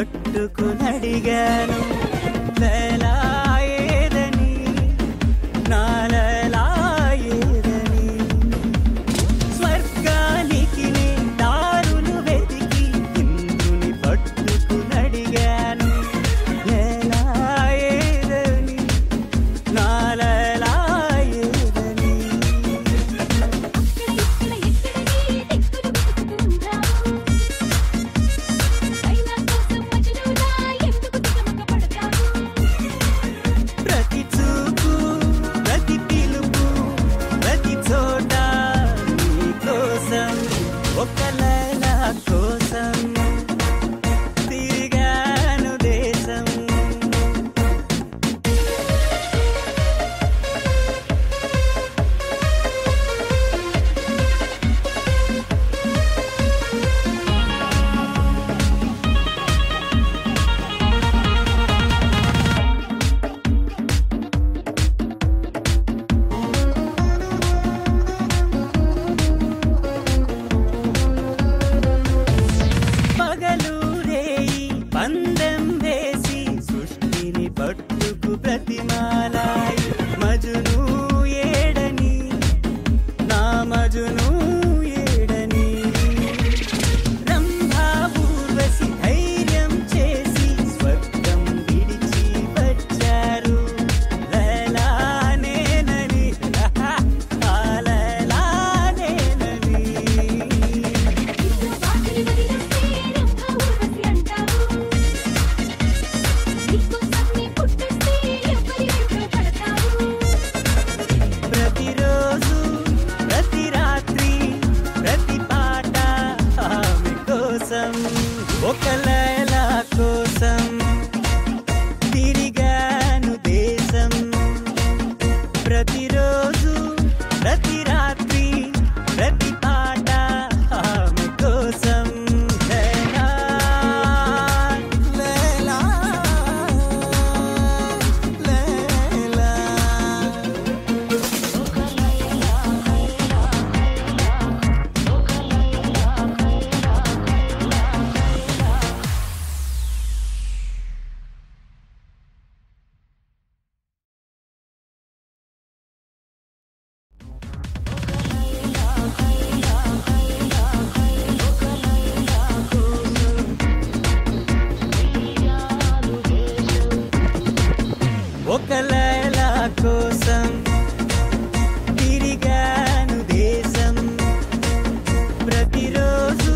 పట్టుకునడిగాను లైలా ఏదని నా లైలా ఏదని స్వర్గానికి నే దారులు వెతికి ఇంద్రుని పట్టుకునడిగాను లైలా ఏదని నా లైలా ఏదని ప్రతి చూపు ప్రతి పిలుపు ప్రతి చోట నీ కోసం ఒక లైలా కోసం తిరిగాను దేశం పగలు రేయి పందెం వేసి సృష్టిని పట్టుకు ప్రతిమాలాయి మజును ఏడని నా మజును ఏడని రంభా ఊర్వశి ధైర్యం చేసి స్వర్గం విడిచి వచ్చారు లైలా నేనని ఆ లైలా నేనని ప్రతిరోజు ప్రతి రాత్రి ప్రతి పాట ఆమె కోసం ఒక లైలా కోసం తిరిగాను దేశం ప్రతిరోజు ప్రతి రాత్రి ప్రతి పాట ఆమె కోసం లైలా లైలా లైలా ఒక లైలా కోసం తిరిగాను దేశం ప్రతిరోజు